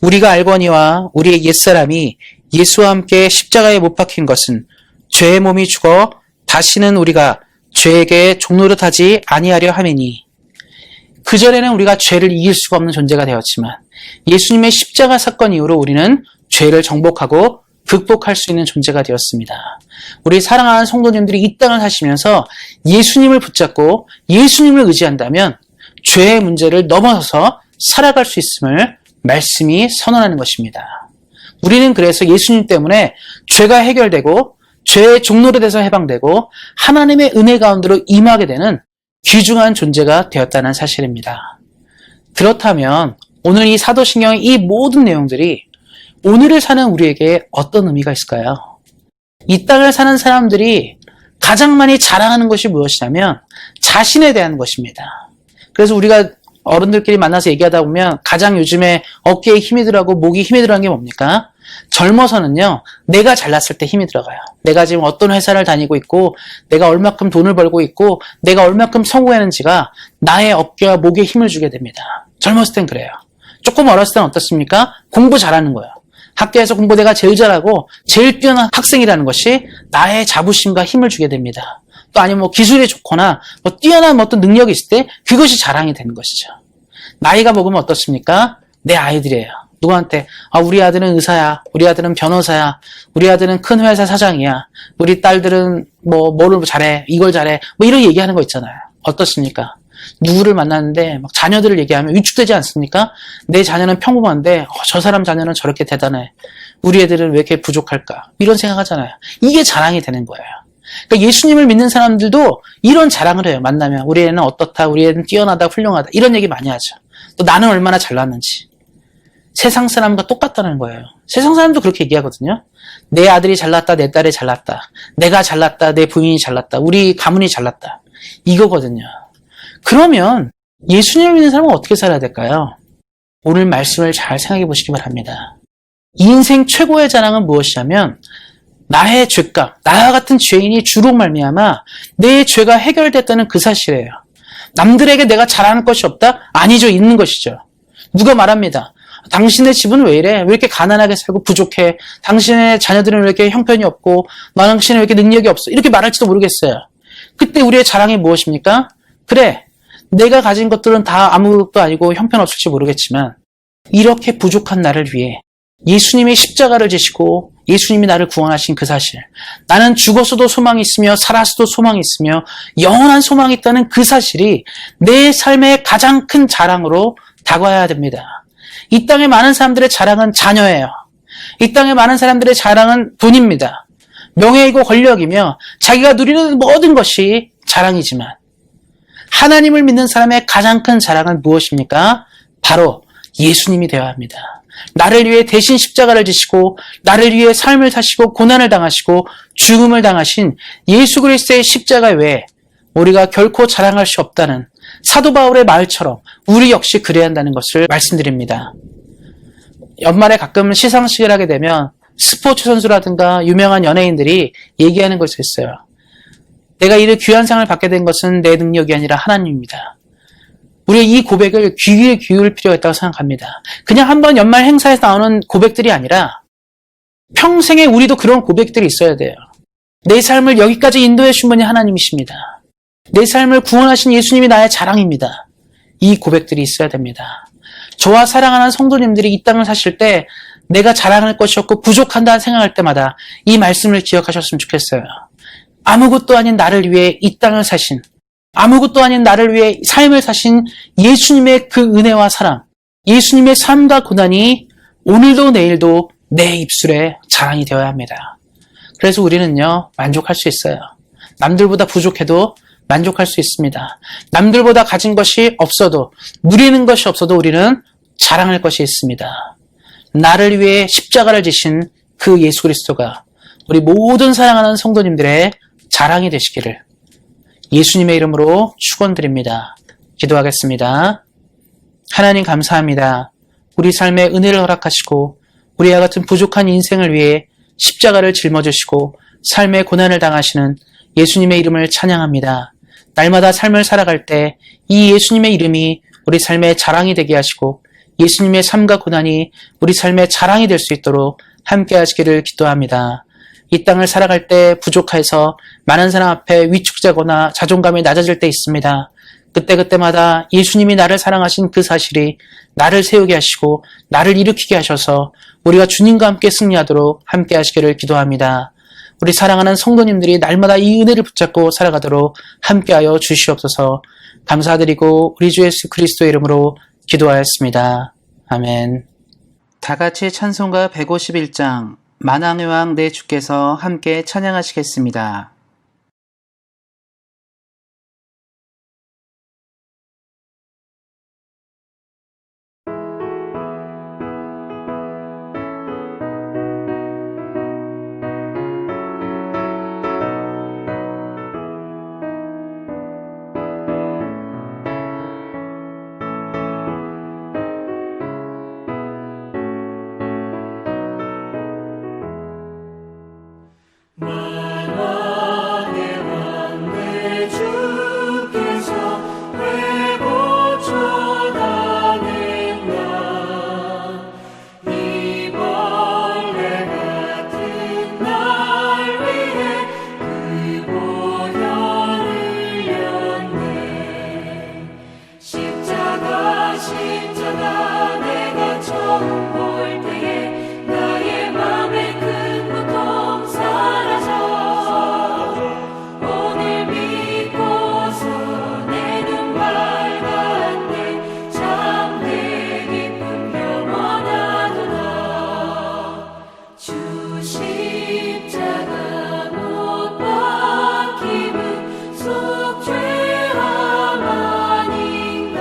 우리가 알거니와 우리의 옛사람이 예수와 함께 십자가에 못 박힌 것은 죄의 몸이 죽어 다시는 우리가 죄에게 종노릇하지 아니하려 함이니. 그전에는 우리가 죄를 이길 수가 없는 존재가 되었지만 예수님의 십자가 사건 이후로 우리는 죄를 정복하고 극복할 수 있는 존재가 되었습니다. 우리 사랑하는 성도님들이 이 땅을 사시면서 예수님을 붙잡고 예수님을 의지한다면 죄의 문제를 넘어서서 살아갈 수 있음을 말씀이 선언하는 것입니다. 우리는 그래서 예수님 때문에 죄가 해결되고 죄의 종노릇에서 해방되고 하나님의 은혜 가운데로 임하게 되는 귀중한 존재가 되었다는 사실입니다. 그렇다면 오늘 이 사도신경의 이 모든 내용들이 오늘을 사는 우리에게 어떤 의미가 있을까요? 이 땅을 사는 사람들이 가장 많이 자랑하는 것이 무엇이냐면 자신에 대한 것입니다. 그래서 우리가 어른들끼리 만나서 얘기하다 보면 가장 요즘에 어깨에 힘이 들어가고 목이 힘이 들어간 게 뭡니까? 젊어서는요, 내가 잘났을 때 힘이 들어가요. 내가 지금 어떤 회사를 다니고 있고, 내가 얼마큼 돈을 벌고 있고, 내가 얼마큼 성공했는지가 나의 어깨와 목에 힘을 주게 됩니다. 젊었을 땐 그래요. 조금 어렸을 땐 어떻습니까? 공부 잘하는 거예요. 학교에서 공부 내가 제일 잘하고 제일 뛰어난 학생이라는 것이 나의 자부심과 힘을 주게 됩니다. 또 아니면 뭐 기술이 좋거나 뭐 뛰어난 어떤 능력이 있을 때 그것이 자랑이 되는 것이죠. 나이가 먹으면 어떻습니까? 내 아이들이에요. 누구한테 우리 아들은 의사야, 우리 아들은 변호사야, 우리 아들은 큰 회사 사장이야, 우리 딸들은 뭐를 잘해, 이걸 잘해, 뭐 이런 얘기하는 거 있잖아요. 어떻습니까? 누구를 만났는데 막 자녀들을 얘기하면 위축되지 않습니까? 내 자녀는 평범한데 저 사람 자녀는 저렇게 대단해. 우리 애들은 왜 이렇게 부족할까? 이런 생각하잖아요. 이게 자랑이 되는 거예요. 그러니까 예수님을 믿는 사람들도 이런 자랑을 해요. 만나면 우리 애는 어떻다, 우리 애는 뛰어나다, 훌륭하다 이런 얘기 많이 하죠. 또 나는 얼마나 잘났는지. 세상 사람과 똑같다는 거예요. 세상 사람도 그렇게 얘기하거든요. 내 아들이 잘났다, 내 딸이 잘났다, 내가 잘났다, 내 부인이 잘났다, 우리 가문이 잘났다, 이거거든요. 그러면 예수님을 믿는 사람은 어떻게 살아야 될까요? 오늘 말씀을 잘 생각해 보시기 바랍니다. 인생 최고의 자랑은 무엇이냐면 나의 죄값, 나와 같은 죄인이 주로 말미암아 내 죄가 해결됐다는 그 사실이에요. 남들에게 내가 잘하는 것이 없다? 아니죠. 있는 것이죠. 누가 말합니다. 당신의 집은 왜 이래? 왜 이렇게 가난하게 살고 부족해? 당신의 자녀들은 왜 이렇게 형편이 없고 당신은 왜 이렇게 능력이 없어? 이렇게 말할지도 모르겠어요. 그때 우리의 자랑이 무엇입니까? 그래, 내가 가진 것들은 다 아무것도 아니고 형편없을지 모르겠지만 이렇게 부족한 나를 위해 예수님이 십자가를 지시고 예수님이 나를 구원하신 그 사실, 나는 죽었어도 소망이 있으며 살았어도 소망이 있으며 영원한 소망이 있다는 그 사실이 내 삶의 가장 큰 자랑으로 다가와야 됩니다. 이 땅의 많은 사람들의 자랑은 자녀예요. 이 땅의 많은 사람들의 자랑은 돈입니다. 명예이고 권력이며 자기가 누리는 모든 것이 자랑이지만 하나님을 믿는 사람의 가장 큰 자랑은 무엇입니까? 바로 예수님이 되어야 합니다. 나를 위해 대신 십자가를 지시고 나를 위해 삶을 사시고 고난을 당하시고 죽음을 당하신 예수 그리스도의 십자가 외에 우리가 결코 자랑할 수 없다는 사도 바울의 말처럼 우리 역시 그래야 한다는 것을 말씀드립니다. 연말에 가끔 시상식을 하게 되면 스포츠 선수라든가 유명한 연예인들이 얘기하는 것이 있어요. 내가 이를 귀한 상을 받게 된 것은 내 능력이 아니라 하나님입니다. 우리 이 고백을 귀에 기울일 필요가 있다고 생각합니다. 그냥 한번 연말 행사에서 나오는 고백들이 아니라 평생에 우리도 그런 고백들이 있어야 돼요. 내 삶을 여기까지 인도해 주신 분이 하나님이십니다. 내 삶을 구원하신 예수님이 나의 자랑입니다. 이 고백들이 있어야 됩니다. 저와 사랑하는 성도님들이 이 땅을 사실 때 내가 자랑할 것이 없고 부족한다 생각할 때마다 이 말씀을 기억하셨으면 좋겠어요. 아무것도 아닌 나를 위해 이 땅을 사신, 아무것도 아닌 나를 위해 삶을 사신 예수님의 그 은혜와 사랑, 예수님의 삶과 고난이 오늘도 내일도 내 입술에 자랑이 되어야 합니다. 그래서 우리는요, 만족할 수 있어요. 남들보다 부족해도 만족할 수 있습니다. 남들보다 가진 것이 없어도, 누리는 것이 없어도 우리는 자랑할 것이 있습니다. 나를 위해 십자가를 지신 그 예수 그리스도가 우리 모든 사랑하는 성도님들의 자랑이 되시기를 예수님의 이름으로 축원드립니다. 기도하겠습니다. 하나님 감사합니다. 우리 삶에 은혜를 허락하시고 우리와 같은 부족한 인생을 위해 십자가를 짊어지시고 삶의 고난을 당하시는 예수님의 이름을 찬양합니다. 날마다 삶을 살아갈 때 이 예수님의 이름이 우리 삶의 자랑이 되게 하시고 예수님의 삶과 고난이 우리 삶의 자랑이 될 수 있도록 함께 하시기를 기도합니다. 이 땅을 살아갈 때 부족해서 많은 사람 앞에 위축되거나 자존감이 낮아질 때 있습니다. 그때마다 예수님이 나를 사랑하신 그 사실이 나를 세우게 하시고 나를 일으키게 하셔서 우리가 주님과 함께 승리하도록 함께 하시기를 기도합니다. 우리 사랑하는 성도님들이 날마다 이 은혜를 붙잡고 살아가도록 함께하여 주시옵소서. 감사드리고 우리 주 예수 그리스도의 이름으로 기도하였습니다. 아멘. 다 같이 찬송가 151장 만왕의 왕 내 주께서 함께 찬양하시겠습니다. 만왕의 왕 내 주께서 왜 고쳐다닌가 이 벌레 같은 날 위해 그 보혈을 흘렸네. 십자가 내가 처음 볼 때에 나의 맘에 큰 고통 사라져 오늘 믿고서 내 눈 밝았네. 참 내 기쁨 영원하도다. 주 십자가 못 박힘은 속죄함 아닌가.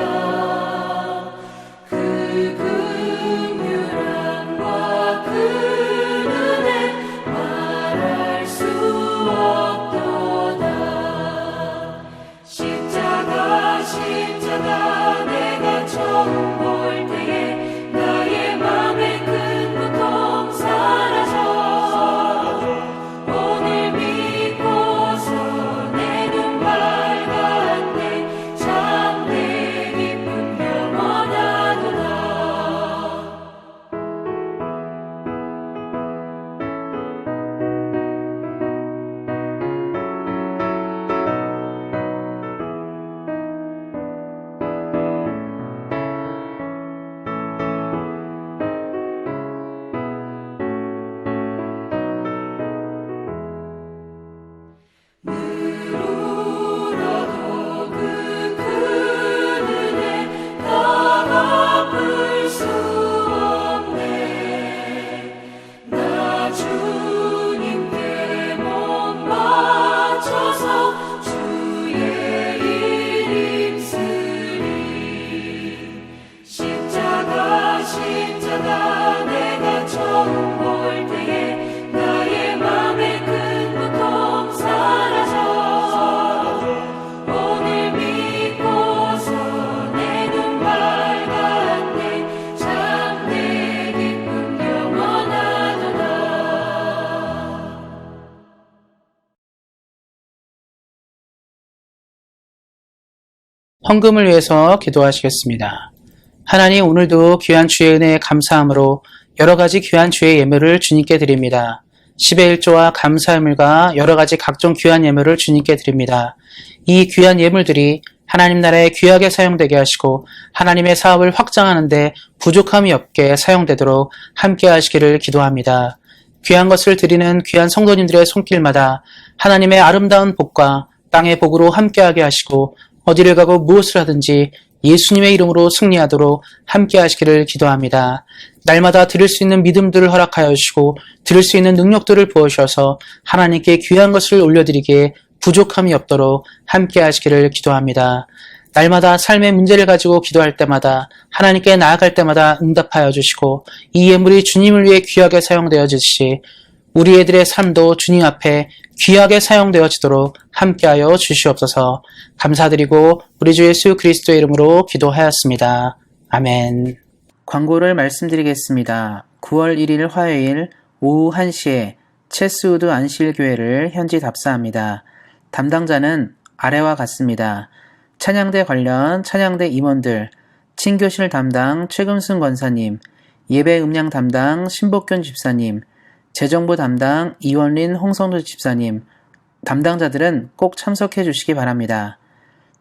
그 긍휼함과 그 은혜 말할 수 없도다. 십자가 내가 처음 볼 때에 나의 맘에 큰 고통 사라져 오늘 믿고서 내 눈 밝았네. 참 내 기쁨 영원하도다. 늘 울어도 그 큰 은혜 다 갚을 수 없네. 나 주님께 몸 바쳐서 주의 일 힘쓰리. 십자가 내가 처음 볼 때에 나의 맘에 큰 고통 사라져 오늘 믿고서 내 눈 밝았네. 참 내 기쁨 영원하도다. 헌금을 위해서 기도하시겠습니다. 하나님, 오늘도 귀한 주의 은혜에 감사함으로 여러 가지 귀한 주의 예물을 주님께 드립니다. 10의 1조와 감사의물과 여러 가지 각종 귀한 예물을 주님께 드립니다. 이 귀한 예물들이 하나님 나라에 귀하게 사용되게 하시고 하나님의 사업을 확장하는 데 부족함이 없게 사용되도록 함께 하시기를 기도합니다. 귀한 것을 드리는 귀한 성도님들의 손길마다 하나님의 아름다운 복과 땅의 복으로 함께하게 하시고 어디를 가고 무엇을 하든지 예수님의 이름으로 승리하도록 함께 하시기를 기도합니다. 날마다 드릴 수 있는 믿음들을 허락하여 주시고 드릴 수 있는 능력들을 부어주셔서 하나님께 귀한 것을 올려드리기에 부족함이 없도록 함께 하시기를 기도합니다. 날마다 삶의 문제를 가지고 기도할 때마다 하나님께 나아갈 때마다 응답하여 주시고 이 예물이 주님을 위해 귀하게 사용되어지듯이 우리 애들의 삶도 주님 앞에 귀하게 사용되어지도록 함께하여 주시옵소서. 감사드리고 우리 주 예수 그리스도의 이름으로 기도하였습니다. 아멘. 광고를 말씀드리겠습니다. 9월 1일 화요일 오후 1시에 체스우드 안실교회를 현지 답사합니다. 담당자는 아래와 같습니다. 찬양대 관련 찬양대 임원들, 친교실 담당 최금순 권사님, 예배 음량 담당 신복균 집사님, 재정부 담당 이원린 홍성도 집사님, 담당자들은 꼭 참석해 주시기 바랍니다.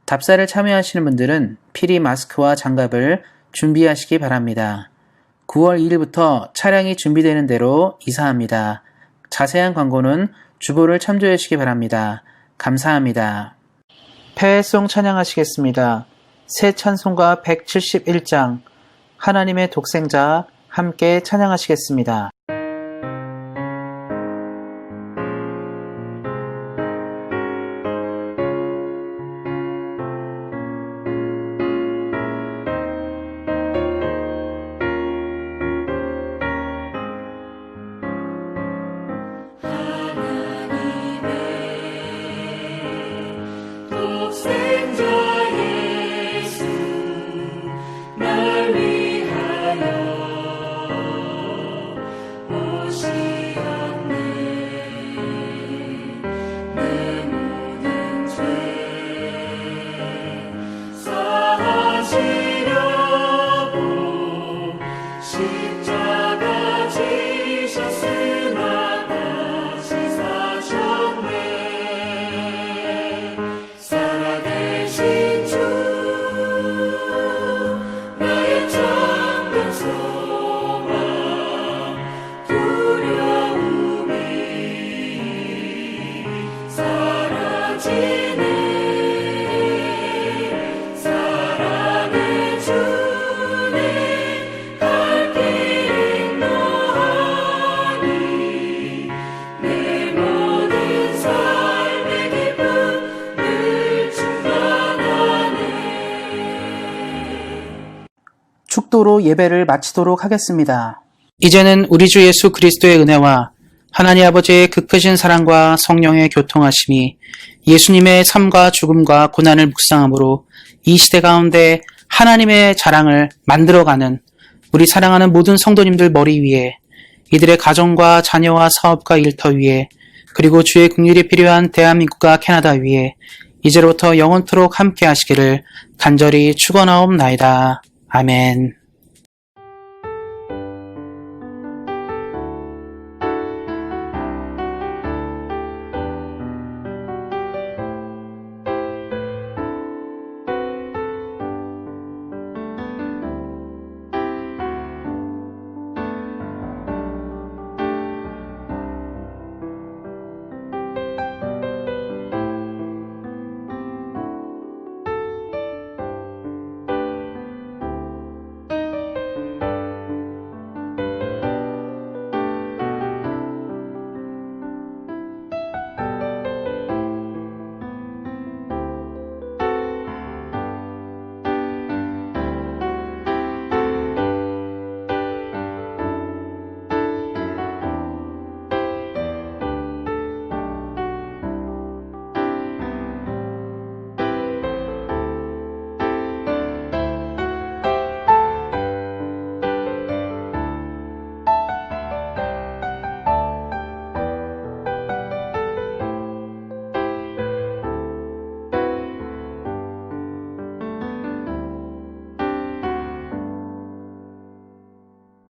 답사를 참여하시는 분들은 필히 마스크와 장갑을 준비하시기 바랍니다. 9월 2일부터 차량이 준비되는 대로 이사합니다. 자세한 광고는 주보를 참조해 주시기 바랍니다. 감사합니다. 폐회송 찬양하시겠습니다. 새 찬송가 171장 하나님의 독생자 함께 찬양하시겠습니다. 독생자 예수 날 위하여 오시었네. 내 모든 죄 사하시려고 십자가 지셨으나 다시 사셨네. 살아계신 주 나의 참된 소망 두려움이 사라지네. 사랑의 주님 갈 길 인도하니 내 모든 삶의 기쁨을 충만하네. 축도로 예배를 마치도록 하겠습니다. 이제는 우리 주 예수 그리스도의 은혜와 하나님 아버지의 그 크신 사랑과 성령의 교통하심이 예수님의 삶과 죽음과 고난을 묵상함으로 이 시대 가운데 하나님의 자랑을 만들어가는 우리 사랑하는 모든 성도님들 머리 위에, 이들의 가정과 자녀와 사업과 일터 위에, 그리고 주의 긍휼이 필요한 대한민국과 캐나다 위에 이제로부터 영원토록 함께 하시기를 간절히 축원하옵나이다. 아멘.